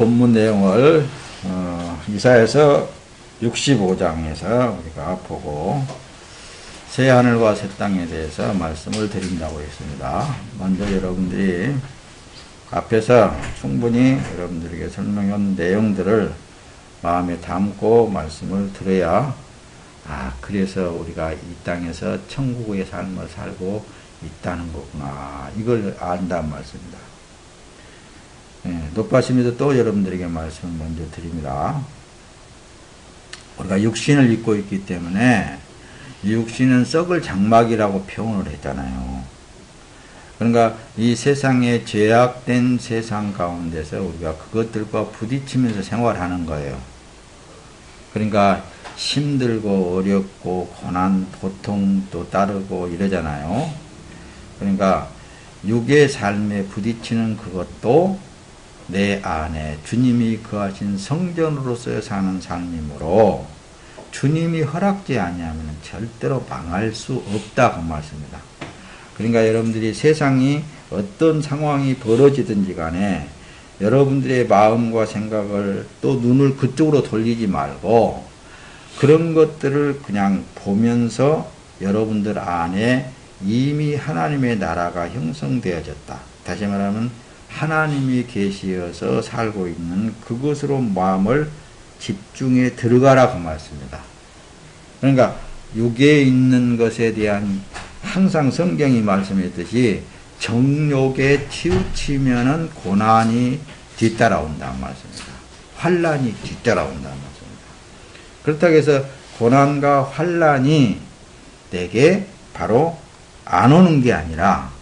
본문 내용을 이사야서 65장에서 우리가 보고 새하늘과 새 땅에 대해서 말씀을 드린다고 했습니다. 먼저 여러분들이 앞에서 충분히 여러분들에게 설명한 내용들을 마음에 담고 말씀을 들어야 그래서 우리가 이 땅에서 천국의 삶을 살고 있다는 거구나, 이걸 안다는 말씀입니다. 높아심에서 또 여러분들에게 말씀을 먼저 드립니다. 우리가 육신을 입고 있기 때문에 이 육신은 썩을 장막이라고 표현을 했잖아요. 그러니까 이 세상에 죄악된 세상 가운데서 우리가 그것들과 부딪히면서 생활하는 거예요. 그러니까 힘들고 어렵고 고난, 고통도 따르고 이러잖아요. 그러니까 육의 삶에 부딪히는 그것도 내 안에 주님이 거하신 성전으로서 사는 삶이므로 주님이 허락지 아니하면 절대로 망할 수 없다, 그 말씀입니다. 그러니까 여러분들이 세상이 어떤 상황이 벌어지든지 간에 여러분들의 마음과 생각을 또 눈을 그쪽으로 돌리지 말고 그런 것들을 그냥 보면서 여러분들 안에 이미 하나님의 나라가 형성되어졌다. 다시 말하면 하나님이 계시어서 살고 있는 그것으로 마음을 집중해 들어가라, 그 말씀입니다. 그러니까 육에 있는 것에 대한 항상 성경이 말씀했듯이 정욕에 치우치면은 고난이 뒤따라온다는 말씀입니다. 환난이 뒤따라온다는 말씀입니다. 그렇다고 해서 고난과 환난이 내게 바로 안 오는 게 아니라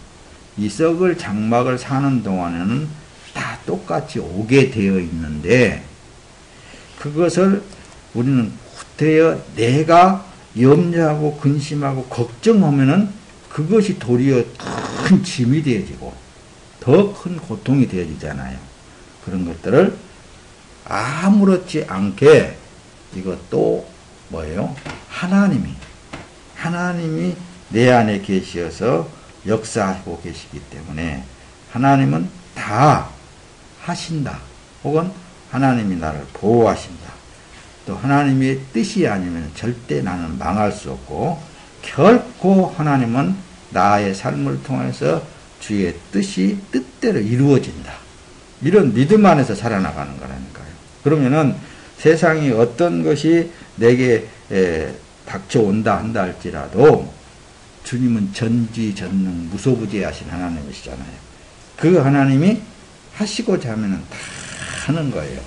이 썩을 장막을 사는 동안에는 다 똑같이 오게 되어 있는데, 그것을 우리는 후태여 내가 염려하고 근심하고 걱정하면은 그것이 도리어 큰 짐이 되어지고 더 큰 고통이 되어지잖아요. 그런 것들을 아무렇지 않게, 이것도 뭐예요? 하나님이 내 안에 계시어서 역사하고 계시기 때문에 하나님은 다 하신다. 혹은 하나님이 나를 보호하신다. 또 하나님의 뜻이 아니면 절대 나는 망할 수 없고, 결코 하나님은 나의 삶을 통해서 주의 뜻이 뜻대로 이루어진다. 이런 믿음 안에서 살아나가는 거라니까요. 그러면은 세상이 어떤 것이 내게 닥쳐온다 한다 할지라도 주님은 전지전능 무소부재하신 하나님이시잖아요. 그 하나님이 하시고자 하면은 다 하는 거예요.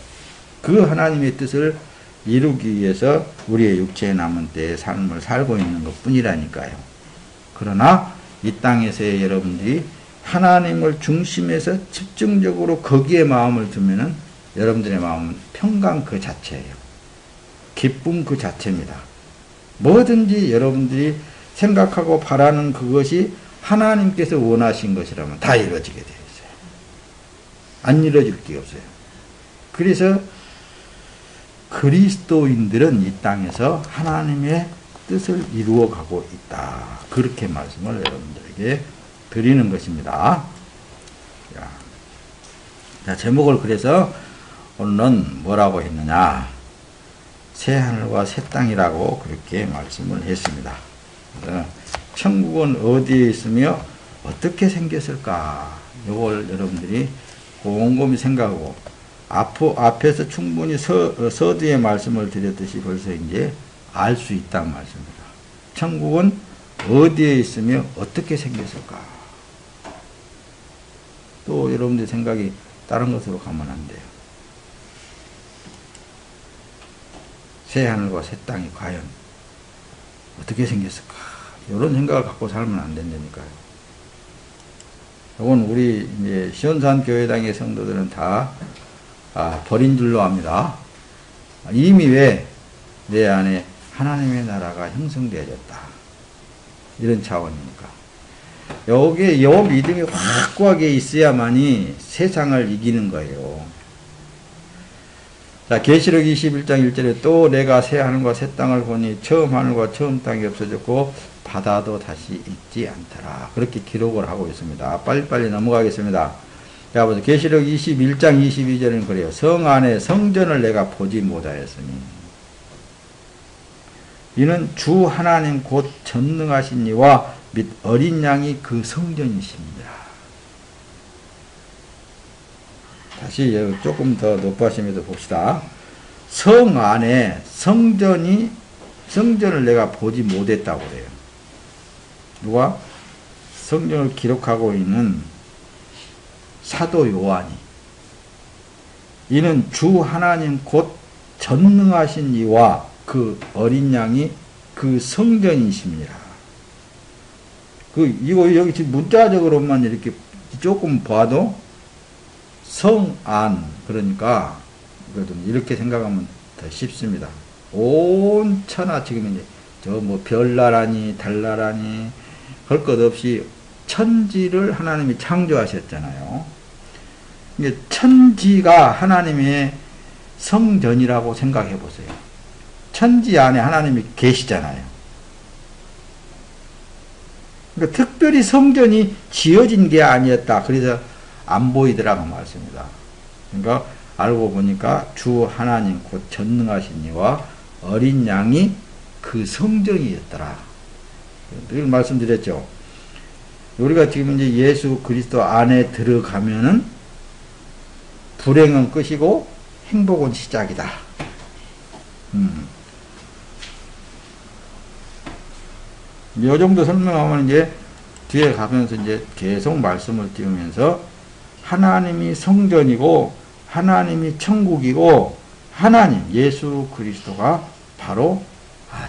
그 하나님의 뜻을 이루기 위해서 우리의 육체에 남은 때의 삶을 살고 있는 것 뿐이라니까요. 그러나 이 땅에서의 여러분들이 하나님을 중심에서 집중적으로 거기에 마음을 두면은 여러분들의 마음은 평강 그 자체예요. 기쁨 그 자체입니다. 뭐든지 여러분들이 생각하고 바라는 그것이 하나님께서 원하신 것이라면 다 이루어지게 되어 있어요. 안 이루어질 게 없어요. 그래서 그리스도인들은 이 땅에서 하나님의 뜻을 이루어가고 있다. 그렇게 말씀을 여러분들에게 드리는 것입니다. 자, 제목을 그래서 오늘은 뭐라고 했느냐? 새하늘과 새 땅이라고 그렇게 말씀을 했습니다. 천국은 어디에 있으며 어떻게 생겼을까? 이걸 여러분들이 곰곰이 생각하고, 앞에서 충분히 서두에 말씀을 드렸듯이 벌써 이제 알 수 있다는 말씀입니다. 천국은 어디에 있으며 어떻게 생겼을까? 또 여러분들 생각이 다른 것으로 가면 안 돼요. 새 하늘과 새 땅이 과연 어떻게 생겼을까? 이런 생각을 갖고 살면 안 된다니까요. 이건 우리 이제 시온산 교회당의 성도들은 다 버린 줄로 압니다. 이미 왜 내 안에 하나님의 나라가 형성되어졌다. 이런 차원이니까. 여기에 이 믿음이 확고하게 있어야만이 세상을 이기는 거예요. 자, 계시록 21장 1절에 또 내가 새 하늘과 새 땅을 보니 처음 하늘과 처음 땅이 없어졌고 바다도 다시 있지 않더라. 그렇게 기록을 하고 있습니다. 빨리빨리 넘어가겠습니다. 자, 보세요. 계시록 21장 22절에는 그래요. 성 안에 성전을 내가 보지 못하였으니 이는 주 하나님 곧 전능하신 이와 및 어린 양이 그 성전이십니다. 다시 조금 더 높아지면서 봅시다. 성 안에 성전을 내가 보지 못했다고 그래요. 누가? 성경을 기록하고 있는 사도 요한이. 이는 주 하나님 곧 전능하신 이와 그 어린 양이 그 성전이십니다. 이거 여기 지금 문자적으로만 이렇게 조금 봐도 성안, 그러니까 이렇게 생각하면 더 쉽습니다. 온 천하, 지금 이제 별나라니 달나라니 할 것 없이 천지를 하나님이 창조하셨잖아요. 이게 천지가 하나님의 성전이라고 생각해 보세요. 천지 안에 하나님이 계시잖아요. 그러니까 특별히 성전이 지어진 게 아니었다. 그래서 안 보이더라고 말씀입니다. 그러니까 알고 보니까 주 하나님 곧 전능하신 이와 어린 양이 그 성전이었더라. 늘 말씀드렸죠. 우리가 지금 이제 예수 그리스도 안에 들어가면은 불행은 끝이고 행복은 시작이다. 이 정도 설명하면 이제 뒤에 가면서 이제 계속 말씀을 띄우면서 하나님이 성전이고 하나님이 천국이고 하나님 예수 그리스도가 바로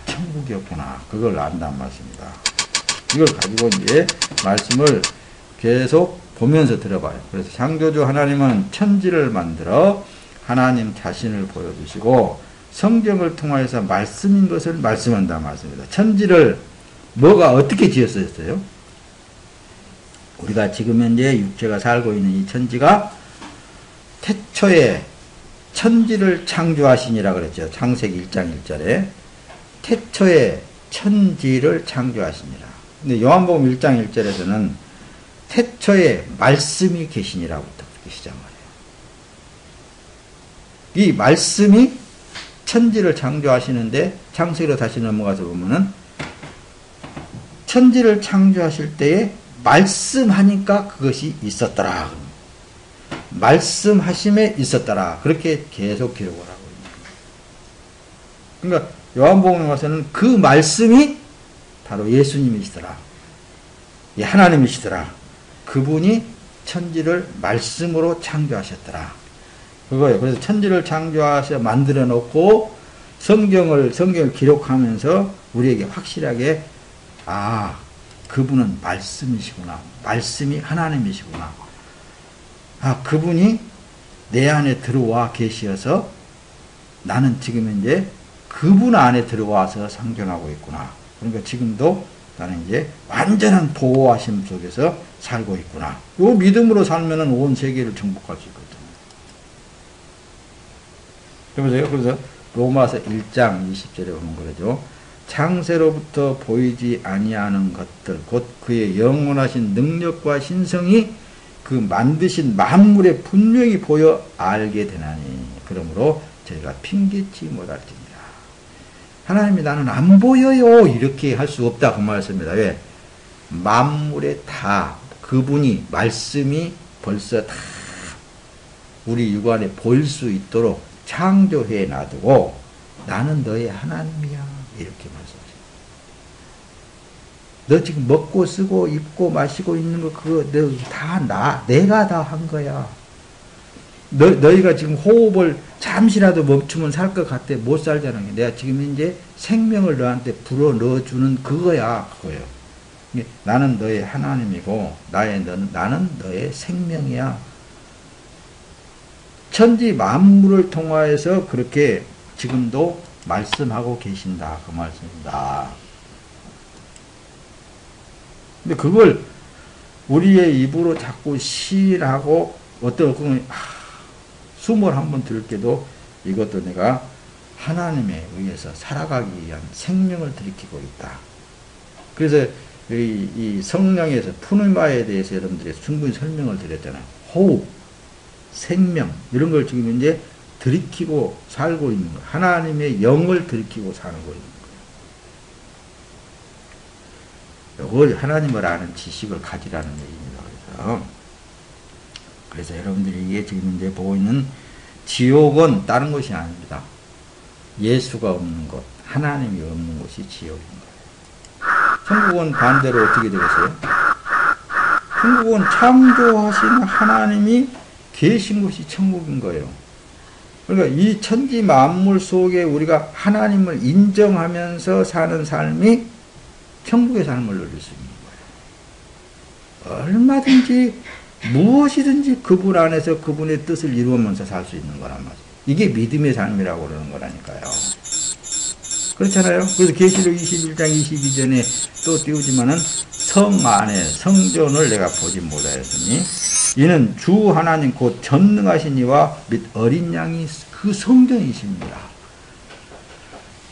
천국이었구나. 그걸 안단 말씀입니다. 이걸 가지고 이제 말씀을 계속 보면서 들어봐요. 그래서 창조주 하나님은 천지를 만들어 하나님 자신을 보여주시고 성경을 통하여서 말씀인 것을 말씀한다 말씀입니다. 천지를 뭐가 어떻게 지었어요? 우리가 지금 현재 육체가 살고 있는 이 천지가 태초에 천지를 창조하시니라 그랬죠. 창세기 1장 1절에 태초에 천지를 창조하시니라. 근데 요한복음 1장 1절에서는 태초에 말씀이 계시니라부터 그렇게 시작을 해요. 이 말씀이 천지를 창조하시는데 창세기로 다시 넘어가서 보면은 천지를 창조하실 때에 말씀하니까 그것이 있었더라. 말씀하심에 있었더라. 그렇게 계속 기록을 하고 있는 거예요. 그러니까 요한복음에 와서는 그 말씀이 바로 예수님이시더라. 하나님이시더라. 그분이 천지를 말씀으로 창조하셨더라. 그거예요. 그래서 천지를 창조하셔 만들어 놓고 성경을 기록하면서 우리에게 확실하게 그분은 말씀이시구나. 말씀이 하나님이시구나. 그분이 내 안에 들어와 계시어서 나는 지금 이제 그분 안에 들어와서 상존하고 있구나. 그러니까 지금도 나는 이제 완전한 보호하심 속에서 살고 있구나. 요 믿음으로 살면은 온 세계를 정복할 수 있거든요. 여보세요? 그래서 로마서 1장 20절에 보면 그러죠. 창세로부터 보이지 아니하는 것들 곧 그의 영원하신 능력과 신성이 그 만드신 만물에 분명히 보여 알게 되나니 그러므로 저희가 핑계치 못할지니라. 하나님이 나는 안 보여요 이렇게 할 수 없다 그 말씀입니다. 왜? 만물에 다 그분이 말씀이 벌써 다 우리 육안에 보일 수 있도록 창조해 놔두고 나는 너의 하나님이야 이렇게 말씀하십니다. 너 지금 먹고 쓰고 입고 마시고 있는 거 그거 내가 다 한 거야. 너희가 지금 호흡을 잠시라도 멈추면 살 것 같아 못 살잖아. 내가 지금 이제 생명을 너한테 불어 넣어주는 그거야. 나는 너의 하나님이고 나는 너의 생명이야. 천지 만물을 통하여서 그렇게 지금도 말씀하고 계신다 그 말씀입니다. 근데 그걸 우리의 입으로 자꾸 시인하고 어떤 숨을 한번 들게도 이것도 내가 하나님에 의해서 살아가기 위한 생명을 들이키고 있다. 그래서 이 성령에서 푸르마에 대해서 여러분들이 충분히 설명을 드렸잖아요. 호흡. 생명 이런 걸 지금 이제 들이키고 살고 있는 거예요. 하나님의 영을 들이키고 사는 거예요. 이걸 하나님을 아는 지식을 가지라는 얘기입니다. 그래서 여러분들이 이게 지금 이제 보고 있는 지옥은 다른 것이 아닙니다. 예수가 없는 곳, 하나님이 없는 곳이 지옥인 거예요. 천국은 반대로 어떻게 되겠어요? 천국은 창조하신 하나님이 계신 곳이 천국인 거예요. 그러니까 이 천지 만물 속에 우리가 하나님을 인정하면서 사는 삶이 천국의 삶을 누릴 수 있는 거예요. 얼마든지 무엇이든지 그분 안에서 그분의 뜻을 이루면서 살 수 있는 거란 말이에요. 이게 믿음의 삶이라고 그러는 거라니까요. 그렇잖아요. 그래서 계시록 21장 22절에 또 띄우지만은 성 안에 성전을 내가 보지 못하였으니 이는 주 하나님 곧 전능하신 이와 및 어린 양이 그 성전이십니다.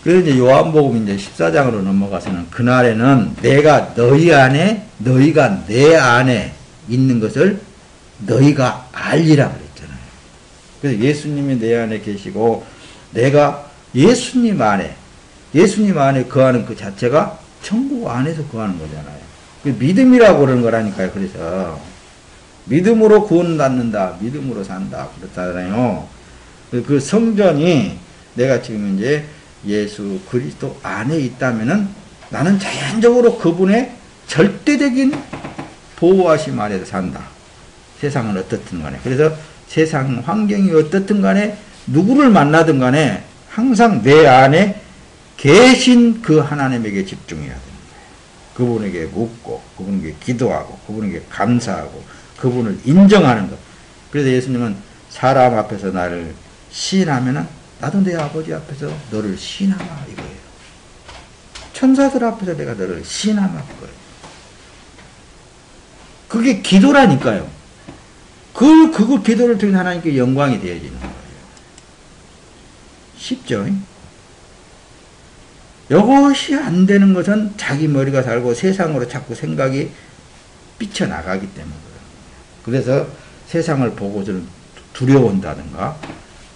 그래서 이제 요한복음 이제 14장으로 넘어가서는 그날에는 내가 너희 안에 너희가 내 안에 있는 것을 너희가 알리라 그랬잖아요. 그래서 예수님이 내 안에 계시고 내가 예수님 안에 거하는 그 자체가 천국 안에서 거하는 거잖아요. 믿음이라고 그러는 거라니까요. 그래서 믿음으로 구원 받는다, 믿음으로 산다 그렇잖아요. 그 성전이 내가 지금 이제 예수 그리스도 안에 있다면은 나는 자연적으로 그분의 절대적인 보호하심 아래서 산다. 세상은 어떻든 간에. 그래서 세상 환경이 어떻든 간에 누구를 만나든 간에 항상 내 안에 계신 그 하나님에게 집중해야 됩니다. 그분에게 묻고 그분에게 기도하고 그분에게 감사하고 그분을 인정하는 것. 그래서 예수님은 사람 앞에서 나를 시인하면은 나도 내 아버지 앞에서 너를 시인하마 이거예요. 천사들 앞에서 내가 너를 시인하마 이거예요. 그게 기도라니까요. 그 기도를 통해 하나님께 영광이 되어지는 거예요. 쉽죠? 이것이 안 되는 것은 자기 머리가 살고 세상으로 자꾸 생각이 삐쳐나가기 때문에 그래서 세상을 보고서는 두려워한다든가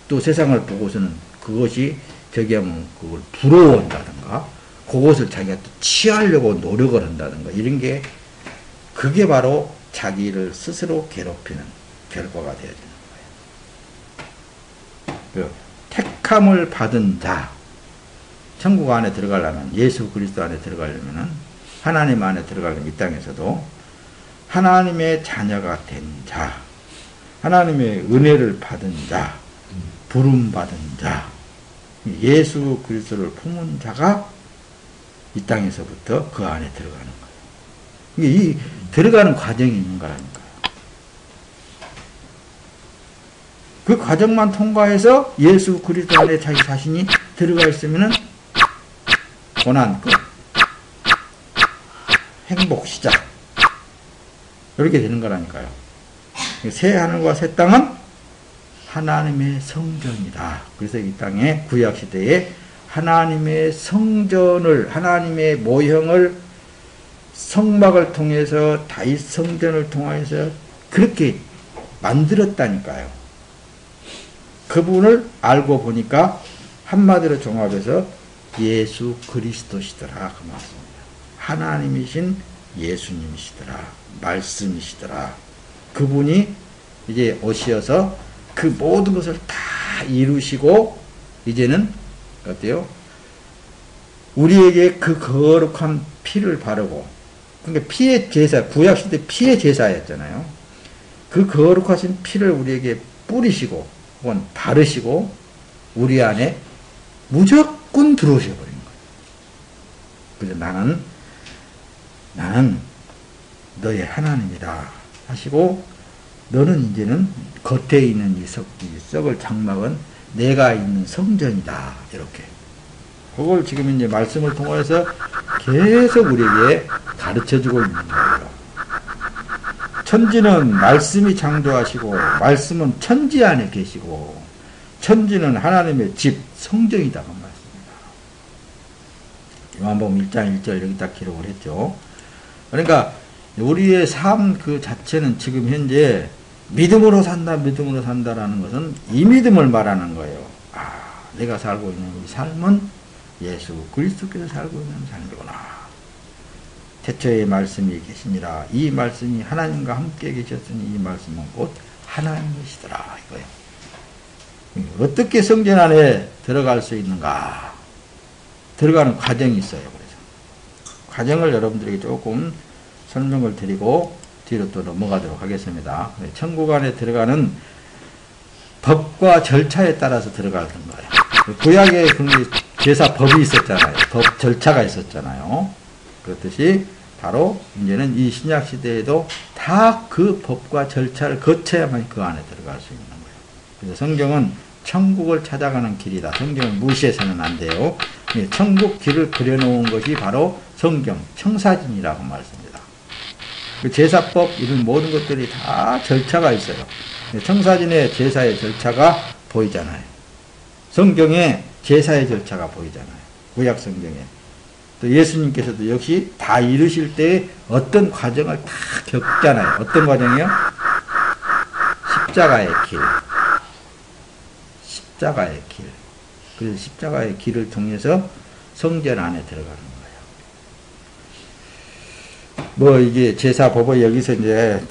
또 세상을 보고서는 그것이 저기 하면 그걸 부러워한다든가 그것을 자기가 또 취하려고 노력을 한다든가 이런 게 그게 바로 자기를 스스로 괴롭히는 결과가 되어지는 거예요. 택함을 받은 자 천국 안에 들어가려면 예수 그리스도 안에 들어가려면 하나님 안에 들어가려면 이 땅에서도 하나님의 자녀가 된 자 하나님의 은혜를 받은 자 부름 받은 자 예수 그리스도를 품은 자가 이 땅에서부터 그 안에 들어가는 거예요. 이 들어가는 과정이 있는 거라니까요. 그 과정만 통과해서 예수 그리스도 안에 자기 자신이 들어가 있으면은 고난 끝, 행복 시작 이렇게 되는 거라니까요. 새 하늘과 새 땅은 하나님의 성전이다. 그래서 이 땅에 구약 시대에 하나님의 성전을 하나님의 모형을 성막을 통해서 다윗 성전을 통해서 그렇게 만들었다니까요. 그분을 알고 보니까 한마디로 종합해서 예수 그리스도시더라 그 말씀입니다. 하나님이신 예수님이시더라 말씀이시더라. 그분이 이제 오셔서 그 모든 것을 다 이루시고 이제는 어때요? 우리에게 그 거룩한 피를 바르고 그러니까 피의 제사 구약시대 피의 제사였잖아요. 그 거룩하신 피를 우리에게 뿌리시고 혹은 바르시고 우리 안에 무조건 들어오셔 버린 거예요. 그래서 나는 너의 하나님이다 하시고 너는 이제는 겉에 있는 이 썩을 장막은 내가 있는 성전이다 이렇게 그걸 지금 이제 말씀을 통해서 계속 우리에게 가르쳐주고 있는 거예요. 천지는 말씀이 창조하시고 말씀은 천지 안에 계시고 천지는 하나님의 집 성전이다 그 말씀입니다. 요한복음 1장 1절 여기 딱 기록을 했죠. 그러니까 우리의 삶 그 자체는 지금 현재 믿음으로 산다, 믿음으로 산다라는 것은 이 믿음을 말하는 거예요. 내가 살고 있는 이 삶은 예수 그리스도께서 살고 있는 삶이구나. 태초에 말씀이 계시니라. 이 말씀이 하나님과 함께 계셨으니 이 말씀은 곧 하나님이시더라. 이거예요. 어떻게 성전 안에 들어갈 수 있는가? 들어가는 과정이 있어요. 그래서 과정을 여러분들에게 조금 설명을 드리고 뒤로 또 넘어가도록 하겠습니다. 천국 안에 들어가는 법과 절차에 따라서 들어가는 거예요. 구약에 제사법이 있었잖아요. 법 절차가 있었잖아요. 그렇듯이 바로 이제는 이 신약 시대에도 다 그 법과 절차를 거쳐야만 그 안에 들어갈 수 있는 거예요. 그래서 성경은 천국을 찾아가는 길이다. 성경을 무시해서는 안 돼요. 천국 길을 그려놓은 것이 바로 성경, 청사진이라고 말씀합니다. 그 제사법 이런 모든 것들이 다 절차가 있어요. 청사진의 제사의 절차가 보이잖아요. 성경에 제사의 절차가 보이잖아요. 구약 성경에. 또 예수님께서도 역시 다 이루실 때 어떤 과정을 다 겪잖아요. 어떤 과정이요? 십자가의 길. 십자가의 길. 그래서 십자가의 길을 통해서 성전 안에 들어가는 거예요. 이게 제사법을 여기서 이제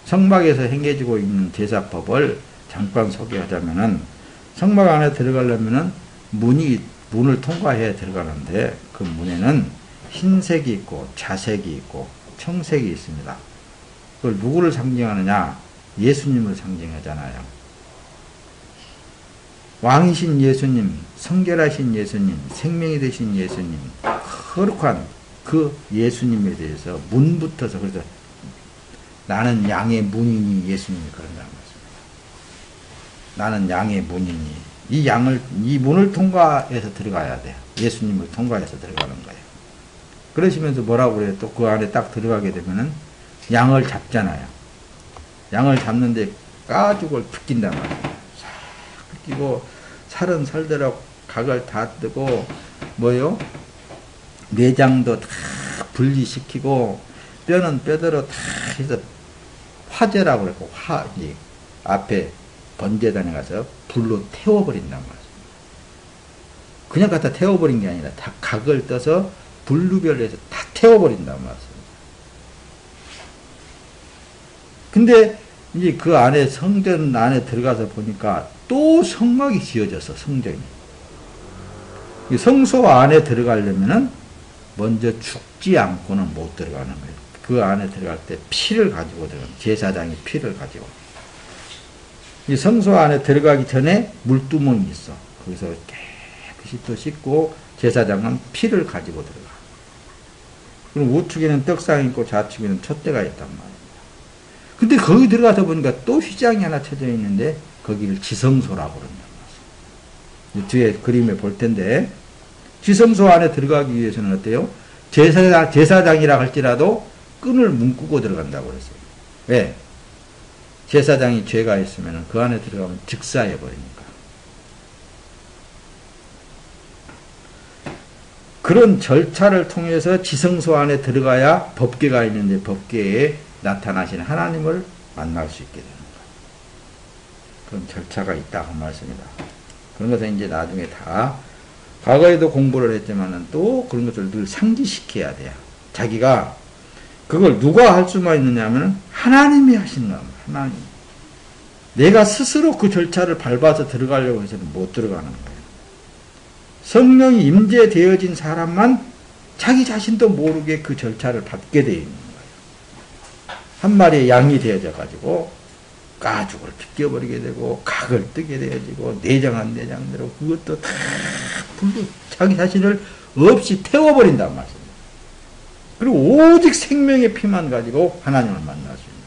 성막에서 행해지고 있는 제사법을 잠깐 소개하자면은, 성막 안에 들어가려면은 문을 통과해야 들어가는데, 그 문에는 흰색이 있고 자색이 있고 청색이 있습니다. 그걸 누구를 상징하느냐? 예수님을 상징하잖아요. 왕이신 예수님, 성결하신 예수님, 생명이 되신 예수님, 거룩한 그 예수님에 대해서 문부터서, 그래서 나는 양의 문이니 예수님이 그런다는 것입니다. 나는 양의 문이니. 이 문을 통과해서 들어가야 돼요. 예수님을 통과해서 들어가는 거예요. 그러시면서 뭐라고 그래요? 또 그 안에 딱 들어가게 되면은 양을 잡잖아요. 양을 잡는데 가죽을 벗긴단 말이에요. 싹 벗기고, 살은 살대로 각을 다 뜨고, 내장도 다 분리시키고, 뼈는 뼈대로 다 해서 화제라고 그랬고, 앞에 번제단에 가서 불로 태워버린단 말이에요. 그냥 갖다 태워버린 게 아니라 다 각을 떠서 분류별로 해서 다 태워버린단 말이에요. 근데 이제 그 안에 성전 안에 들어가서 보니까 또 성막이 지어져서 성전이. 성소 안에 들어가려면은 먼저 죽지 않고는 못 들어가는 거예요. 그 안에 들어갈 때 피를 가지고 들어가는, 제사장이 피를 가지고. 이 성소 안에 들어가기 전에 물두멍이 있어. 거기서 깨끗이 또 씻고 제사장은 피를 가지고 들어가. 그럼 우측에는 떡상이 있고 좌측에는 촛대가 있단 말이에요. 근데 거기 들어가서 보니까 또 휘장이 하나 쳐져 있는데 거기를 지성소라고 그런단 말이에요. 뒤에 그림에 볼 텐데, 지성소 안에 들어가기 위해서는 어때요? 제사장이라 할지라도 끈을 묶고 들어간다고 그랬어요. 왜? 제사장이 죄가 있으면 그 안에 들어가면 즉사해 버리니까. 그런 절차를 통해서 지성소 안에 들어가야 법궤가 있는데 법궤에 나타나신 하나님을 만날 수 있게 되는 거예요. 그런 절차가 있다고 말씀입니다. 그런 것은 이제 나중에 다, 과거에도 공부를 했지만은 또 그런 것을 늘 상기시켜야 돼요. 자기가 그걸 누가 할 수만 있느냐 하면 하나님이 하시는 겁니다. 하나님. 내가 스스로 그 절차를 밟아서 들어가려고 해서는 못 들어가는 거예요. 성령이 임재되어진 사람만 자기 자신도 모르게 그 절차를 밟게 되어 있는 거예요. 한 마리의 양이 되어져 가지고 가죽을 벗겨버리게 되고 각을 뜨게 되어지고 내장한 내장대로 그것도 다 불로 자기 자신을 없이 태워버린단 말씀입니다. 그리고 오직 생명의 피만 가지고 하나님을 만날 수 있는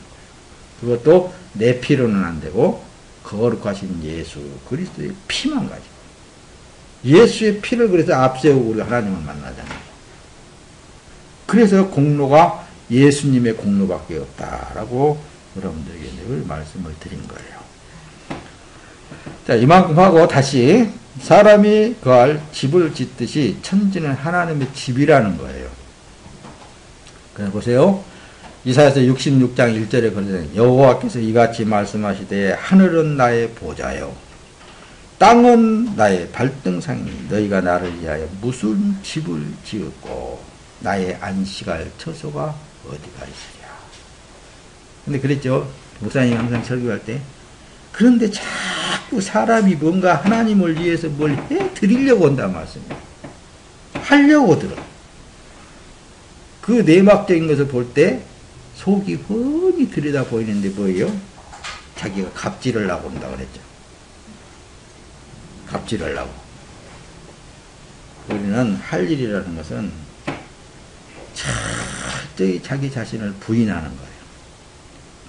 거예요. 그것도 내 피로는 안 되고 거룩하신 예수 그리스도의 피만 가지고, 예수의 피를 그래서 앞세우고 우리가 하나님을 만나잖아요. 그래서 공로가 예수님의 공로밖에 없다라고 여러분들에게 늘 말씀을 드린 거예요. 자, 이만큼 하고 다시, 사람이 거할 집을 짓듯이 천지는 하나님의 집이라는 거예요. 그래서 보세요. 이사야서 66장 1절에 그러잖아요. 여호와께서 이같이 말씀하시되 하늘은 나의 보좌요 땅은 나의 발등상이니 너희가 나를 위하여 무슨 집을 지었고 나의 안식할 처소가 어디가 있으랴. 근데 그랬죠. 목사님이 항상 설교할 때 그런데 자꾸 사람이 뭔가 하나님을 위해서 뭘 해 드리려고 온단 말씀이에요. 하려고 들어. 그 내막적인 것을 볼 때 속이 훤히 들여다 보이는데 뭐예요? 자기가 갑질을 하고 온다 그랬죠. 갑질을 하고. 우리는 할 일이라는 것은 철저히 자기 자신을 부인하는 거예요.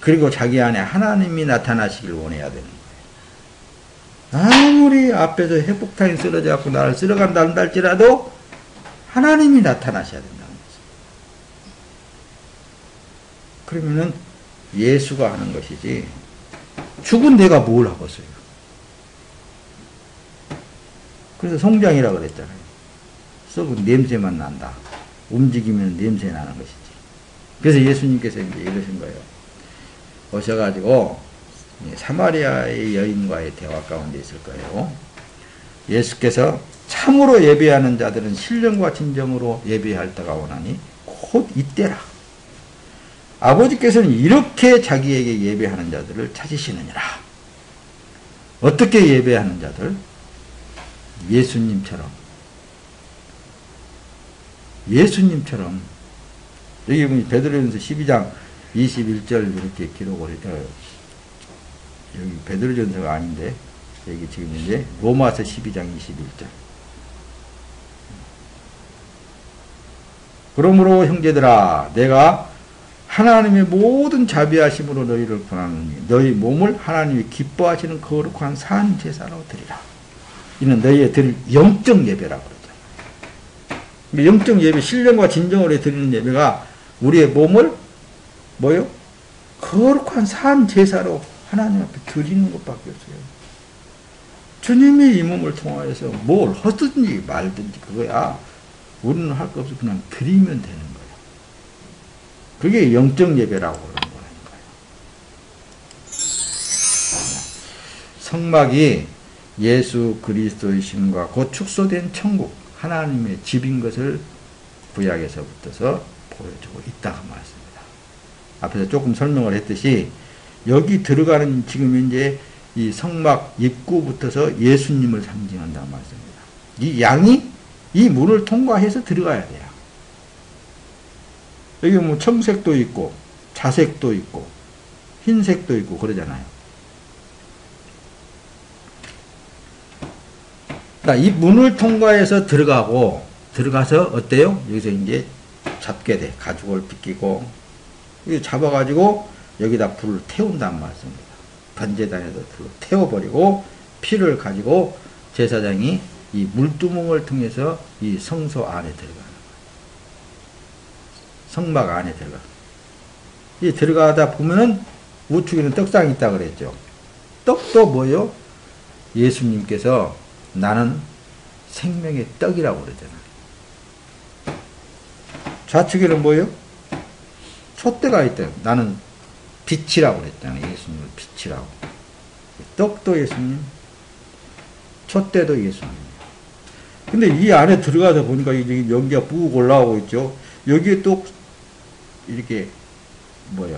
그리고 자기 안에 하나님이 나타나시길 원해야 되는 거예요. 아무리 앞에서 핵폭탄이 쓰러져 갖고 나를 쓸어간다 한다 할지라도 하나님이 나타나셔야 된다는 거죠. 그러면은 예수가 하는 것이지 죽은 내가 뭘 하겠어요. 그래서 송장이라고 그랬잖아요. 썩은 냄새만 난다. 움직이면 냄새 나는 것이지. 그래서 예수님께서 이제 이러신 거예요. 오셔가지고 사마리아의 여인과의 대화 가운데 있을 거예요. 예수께서 참으로 예배하는 자들은 신령과 진정으로 예배할 때가 오나니 곧 이때라. 아버지께서는 이렇게 자기에게 예배하는 자들을 찾으시느니라. 어떻게 예배하는 자들? 예수님처럼. 여기 보면 베드로전서 12장 21절 이렇게 기록을 해요. 여기 베드로전서가 아닌데 여기 지금 이제 로마서 12장 21절. 그러므로 형제들아 내가 하나님의 모든 자비하심으로 너희를 권하노니 너희 몸을 하나님이 기뻐하시는 거룩한 산 제사로 드리라. 이는 너희의 드릴 영적 예배라고 그러죠. 영적 예배, 신령과 진정으로 드리는 예배가 우리의 몸을 뭐요? 거룩한 산 제사로 하나님 앞에 드리는 것밖에 없어요. 주님이 이 몸을 통하여서 뭘 하든지 말든지 그거야. 우리는 할 거 없어 그냥 드리면 되는 거예요. 그게 영적 예배라고 그러는 거예요. 성막이 예수 그리스도의 신과 곧 축소된 천국 하나님의 집인 것을 구약에서부터서 보여주고 있다고 말씀입니다. 앞에서 조금 설명을 했듯이 여기 들어가는 지금 이제 이 성막 입구부터서 예수님을 상징한다는 말씀입니다. 이 양이 이 문을 통과해서 들어가야 돼요. 여기 뭐 청색도 있고 자색도 있고 흰색도 있고 그러잖아요. 이 문을 통과해서 들어가서 어때요? 여기서 이제 잡게 돼. 가죽을 빗기고 잡아가지고 여기다 불을 태운단 말씀입니다. 번제단에도 불을 태워버리고 피를 가지고 제사장이 이 물두멍을 통해서 이 성소 안에 들어가는 거예요. 성막 안에 들어가. 이 들어가다 보면은 우측에는 떡상이 있다 그랬죠. 떡도 뭐요? 예수님께서 나는 생명의 떡이라고 그러잖아요. 좌측에는 뭐예요? 촛대가 있대요. 나는 빛이라고 그랬잖아요. 예수님을 빛이라고. 떡도 예수님, 촛대도 예수님. 근데 이 안에 들어가다 보니까 이제 연기가 푹 올라오고 있죠. 여기에 또 이렇게 뭐야?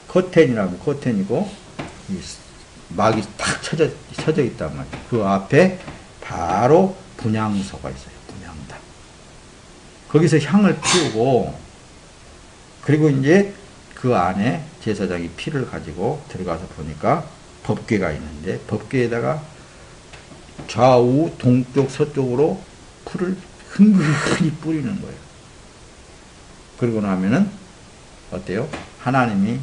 커튼이라고 커튼이고 이 막이 탁 쳐져 있단 말이에요. 그 앞에 바로 분향소가 있어요. 분향단. 거기서 향을 피우고 그리고 이제 그 안에 제사장이 피를 가지고 들어가서 보니까 법궤가 있는데 법궤에다가 좌우 동쪽 서쪽으로 풀을 흔히 뿌리는 거예요. 그러고 나면은 어때요? 하나님이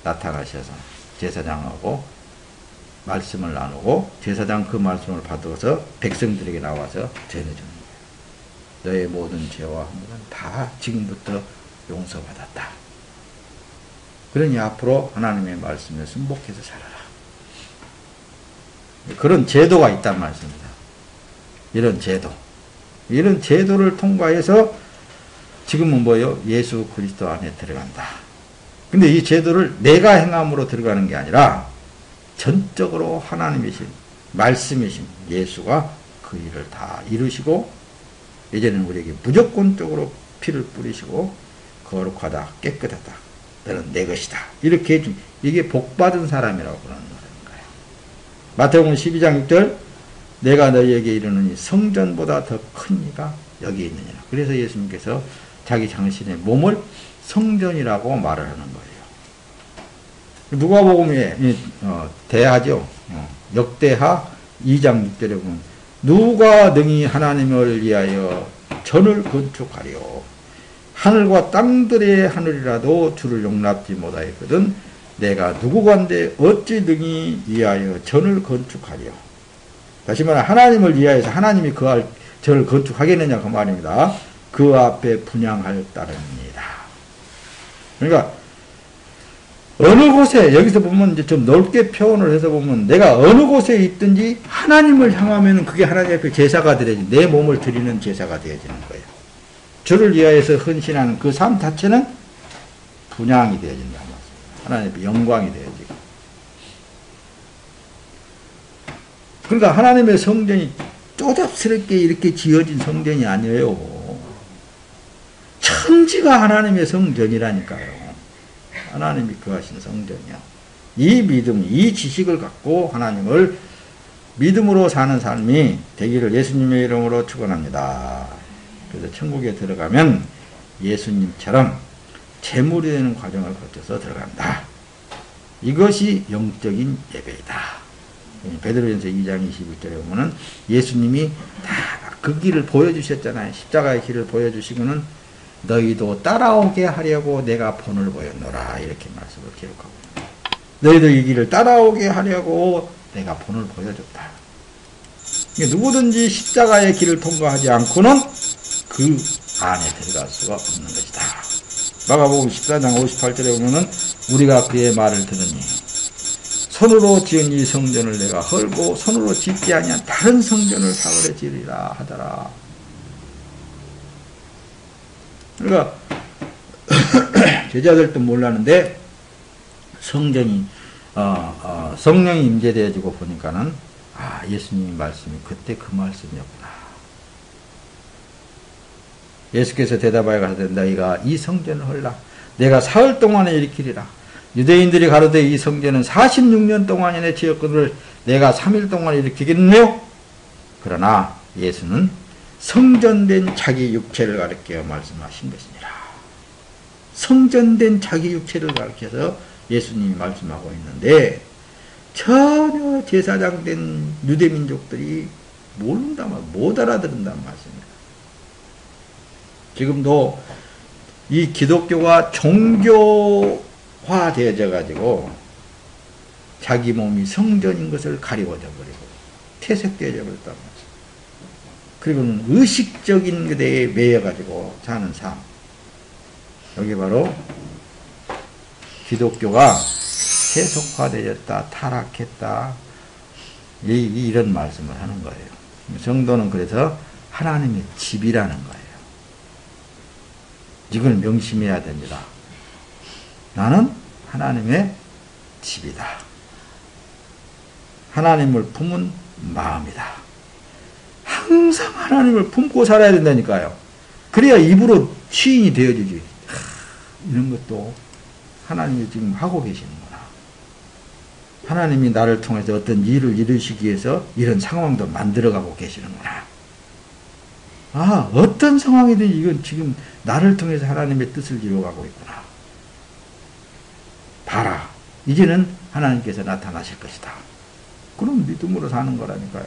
나타나셔서 제사장하고 말씀을 나누고 제사장 그 말씀을 받아서 백성들에게 나와서 전해주는 거예요. 너의 모든 죄와 허물은 다 지금부터 용서받았다. 그러니 앞으로 하나님의 말씀에 순복해서 살아라. 그런 제도가 있단 말씀입니다. 이런 제도를 통과해서 지금은 뭐예요? 예수 그리스도 안에 들어간다. 근데 이 제도를 내가 행함으로 들어가는 게 아니라 전적으로 하나님이신 말씀이신 예수가 그 일을 다 이루시고 이제는 우리에게 무조건적으로 피를 뿌리시고 거룩하다 깨끗하다 너는 내 것이다 이렇게 해준 이게 복받은 사람이라고 그러는 거예요. 마태복음 12장 6절 내가 너희에게 이르노니 성전보다 더 큰 이가 여기 있느니라. 그래서 예수님께서 자기 당신의 몸을 성전이라고 말을 하는 거예요. 누가복음에 대하죠. 역대하 2장 6절에 보면 누가 능히 하나님을 위하여 전을 건축하리요 하늘과 땅들의 하늘이라도 주를 용납지 못하였거든 내가 누구간데 어찌 능히 위하여 전을 건축하리요. 다시 말해 하나님을 위하여서 하나님이 그 전을 건축하겠느냐 그 말입니다. 그 앞에 분향할 따름입니다. 그러니까 어느 곳에 여기서 보면 이제 좀 넓게 표현을 해서 보면 내가 어느 곳에 있든지 하나님을 향하면 그게 하나님 앞에 제사가 되어지 내 몸을 드리는 제사가 되어지는 거예요. 주를 위하여서 헌신하는 그 삶 자체는 분향이 되어진다. 하나님 앞에 영광이 되어지고. 그러니까 하나님의 성전이 쪼잡스럽게 이렇게 지어진 성전이 아니에요. 천지가 하나님의 성전이라니까요. 하나님이 거하신 성전이야. 이 믿음, 이 지식을 갖고 하나님을 믿음으로 사는 삶이 되기를 예수님의 이름으로 축원합니다. 그래서 천국에 들어가면 예수님처럼 제물이 되는 과정을 거쳐서 들어간다. 이것이 영적인 예배이다. 베드로전서 2장 21절에 보면은 예수님이 다 그 길을 보여주셨잖아요. 십자가의 길을 보여주시고는 너희도 따라오게 하려고 내가 본을 보였노라 이렇게 말씀을 기록하고 너희도 이 길을 따라오게 하려고 내가 본을 보여줬다. 누구든지 십자가의 길을 통과하지 않고는 그 안에 들어갈 수가 없는 것이다. 마가복음 14장 58절에 보면은 우리가 그의 말을 들으니 손으로 지은 이 성전을 내가 헐고 손으로 짓지 아니한 다른 성전을 사흘에 지으리라 하더라. 그러니까 제자들도 몰랐는데 성전이 성령이 임재되어지고 보니까는 예수님의 말씀이 그때 그 말씀이었구나. 예수께서 대답하여 가로되 너희가 이 성전을 헐라 내가 사흘 동안에 일으키리라. 유대인들이 가로되 이 성전은 46년 동안이나 지었거늘 내가 3일 동안에 일으키겠느냐? 그러나 예수는 성전된 자기 육체를 가리켜 말씀하신 것이니라. 성전된 자기 육체를 가리켜서 예수님이 말씀하고 있는데 전혀 제사장 된 유대민족들이 모른단 말, 못 알아듣는단 말씀입니다. 지금도 이 기독교가 종교화 되어져 가지고 자기 몸이 성전인 것을 가리워져 버리고 퇴색되어져 버렸단 말이에요. 그리고는 의식적인 것에 매여 가지고 사는 삶. 여기 바로 기독교가 세속화되었다, 타락했다, 이런 말씀을 하는 거예요. 성도는 그래서 하나님의 집이라는 거예요. 이걸 명심해야 됩니다. 나는 하나님의 집이다. 하나님을 품은 마음이다. 항상 하나님을 품고 살아야 된다니까요. 그래야 입으로 시인이 되어지지. 이런 것도 하나님이 지금 하고 계시는구나. 하나님이 나를 통해서 어떤 일을 이루시기 위해서 이런 상황도 만들어가고 계시는구나. 어떤 상황이든 이건 지금 나를 통해서 하나님의 뜻을 이루어가고 있구나. 봐라. 이제는 하나님께서 나타나실 것이다. 그럼 믿음으로 사는 거라니까요.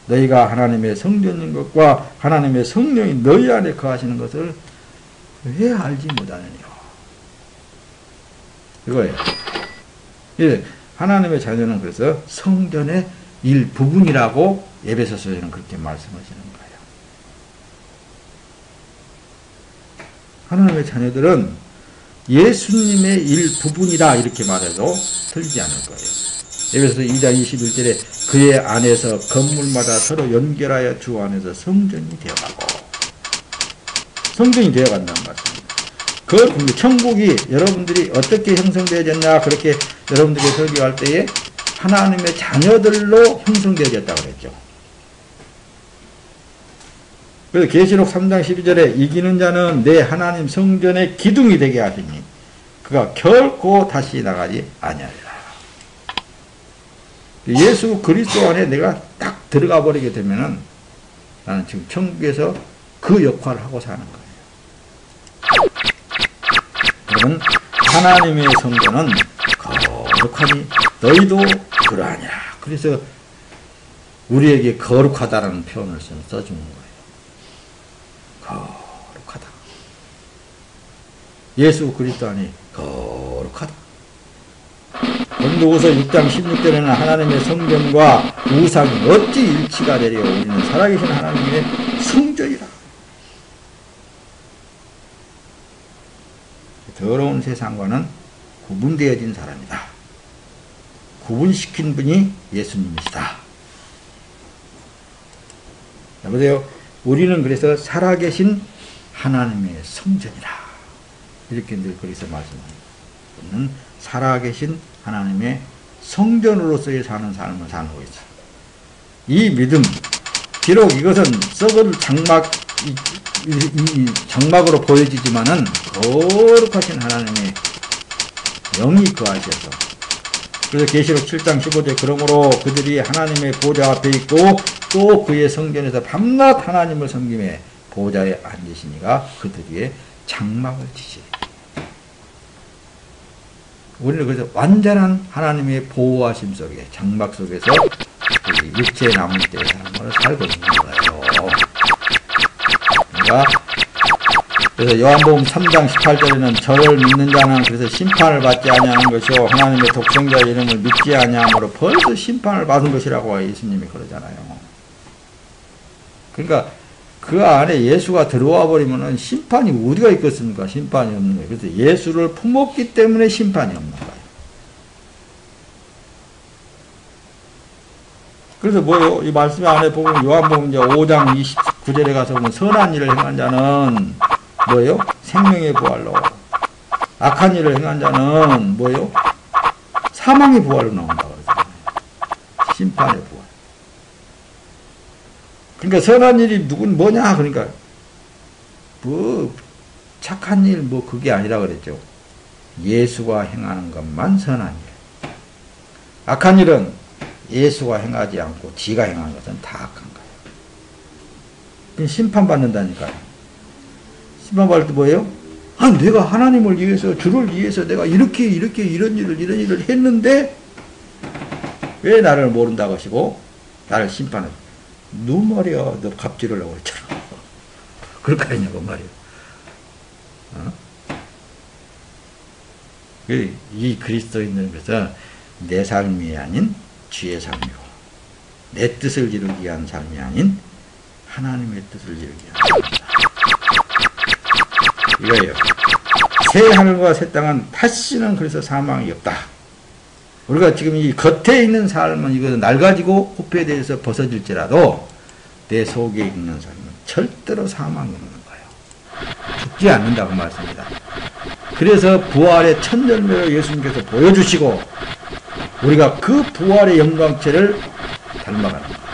너희가 하나님의 성전인 것과 하나님의 성령이 너희 안에 거하시는 것을 왜 알지 못하느냐. 이거예요. 하나님의 자녀는 그래서 성전의 일부분이라고 에베소서에는 그렇게 말씀하시는 거예요. 하나님의 자녀들은 예수님의 일부분이다 이렇게 말해도 틀리지 않을 거예요. 에베소서 2장 21절에 그의 안에서 건물마다 서로 연결하여 주 안에서 성전이 되어가고 성전이 되어간다는 말씀입니다. 그걸 천국이 여러분들이 어떻게 형성되어졌냐 그렇게 여러분들이 설교할 때에 하나님의 자녀들로 형성되어졌다고 그랬죠. 그래서 계시록 3장 12절에 이기는 자는 내 하나님 성전의 기둥이 되게 하시니 그가 결코 다시 나가지 아니하리라. 예수 그리스도 안에 내가 딱 들어가 버리게 되면은 나는 지금 천국에서 그 역할을 하고 사는 거예요. 그러면 하나님의 성전은 거룩하니 너희도 그러하니라. 그래서 우리에게 거룩하다라는 표현을 써주는 거예요. 거룩하다. 예수 그리스도 안에 거룩하다. 고린도후서 6장 16절에는 하나님의 성전과 우상이 어찌 일치가 되리요. 우리는 살아계신 하나님의 성전이라. 더러운 세상과는 구분되어진 사람이다. 구분시킨 분이 예수님이시다. 자, 보세요. 우리는 그래서 살아계신 하나님의 성전이라. 이렇게 늘 거기서 말씀합니다. 살아계신 하나님의 성전으로서의 사는 삶을 사는 것이죠. 이 믿음, 비록 이것은 썩을 장막으로 보여지지만은 거룩하신 하나님의 영이 거하셔서, 그래서 계시록 7장 15절 그러므로 그들이 하나님의 보좌 앞에 있고 또 그의 성전에서 밤낮 하나님을 섬김에 보좌에 앉으시니가 그들 위에 장막을 치시리. 우리는 그래서 완전한 하나님의 보호하심 속에 장막 속에서 육체 남은 때의 삶을 살고 있는 거예요. 그러니까 그래서 요한복음 3장 18절에는 저를 믿는 자는 그래서 심판을 받지 아니하는 것이요 하나님의 독생자의 이름을 믿지 아니함으로 벌써 심판을 받은 것이라고 예수님이 그러잖아요. 그러니까 그 안에 예수가 들어와 버리면은 심판이 어디가 있겠습니까? 심판이 없는 거예요. 그래서 예수를 품었기 때문에 심판이 없는 거예요. 그래서 뭐요? 이 말씀 안에 보면 요한복음 5장 29절에 가서 보면 선한 일을 행한 자는 뭐예요? 생명의 부활로, 악한 일을 행한 자는 뭐예요? 사망의 부활로 나온다고 그러잖아요. 심판의 부활. 그러니까 선한 일이 뭐냐? 그러니까 뭐 착한 일 뭐 그게 아니라 그랬죠. 예수가 행하는 것만 선한 일. 악한 일은 예수가 행하지 않고 지가 행하는 것은 다 악한 거예요. 심판받는다니까요. 심판받을 때 뭐예요? 아, 내가 하나님을 위해서, 주를 위해서 내가 이런 일을 했는데 왜 나를 모른다고 하시고 나를 심판을, 너 말이야, 너 갑질을 하고 있잖아. 그럴 거 아니냐고 말이야. 어? 이 그리스도인들은 그래서 내 삶이 아닌 주의 삶이고, 내 뜻을 이루기 위한 삶이 아닌 하나님의 뜻을 이루기 위한 삶이다. 이거예요. 새 하늘과 새 땅은 다시는 그래서 사망이 없다. 우리가 지금 이 겉에 있는 삶은 이것은 낡아지고 후패대에서 벗어질지라도 내 속에 있는 삶은 절대로 사망이 없는 거예요. 죽지 않는다고 말씀입니다. 그래서 부활의 첫 열매를 예수님께서 보여주시고 우리가 그 부활의 영광체를 닮아가는 거예요.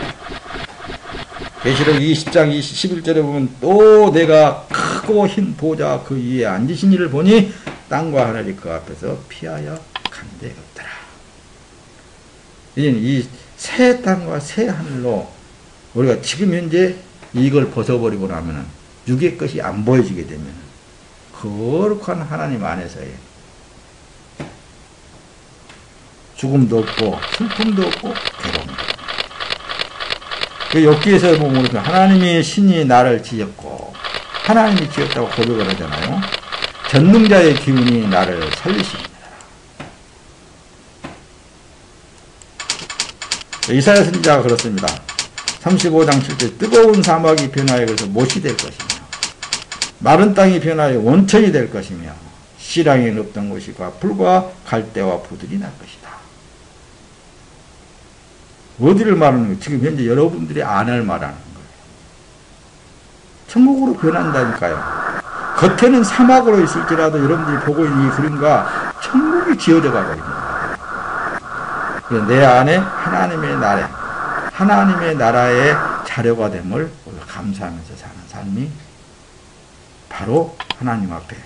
계시록 20장 11절에 보면 또 내가 크고 흰 보좌 그 위에 앉으신 이를 보니 땅과 하늘이 그 앞에서 피하여 간데 없더라. 이 새 땅과 새 하늘로 우리가 지금 현재 이걸 벗어버리고 나면은 육의 것이 안 보여지게 되면 거룩한 하나님 안에서의 죽음도 없고 슬픔도 없고 괴로움도 없고. 그 욥기에서 보면 하나님이 신이 나를 지었고 하나님이 지었다고 고백을 하잖아요. 전능자의 기운이 나를 살리십니다. 이사야 선지자가 그렇습니다. 35장 7절 뜨거운 사막이 변하여 그래서 못이 될 것이며 마른 땅이 변하여 원천이 될 것이며 시랑이 없던 곳이가 불과 갈대와 부들이 날 것이다. 어디를 말하는 거예요? 지금 현재 여러분들이 안을 말하는 거예요. 천국으로 변한다니까요. 겉에는 사막으로 있을지라도 여러분들이 보고 있는 이 그림과 천국이 지어져 가고 있는 거예요. 내 안에 하나님의 나라의 자료가 됨을 우리가 감사하면서 사는 삶이 바로 하나님 앞에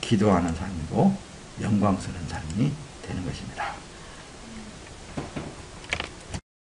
기도하는 삶이고 영광스러운 삶이 되는 것입니다.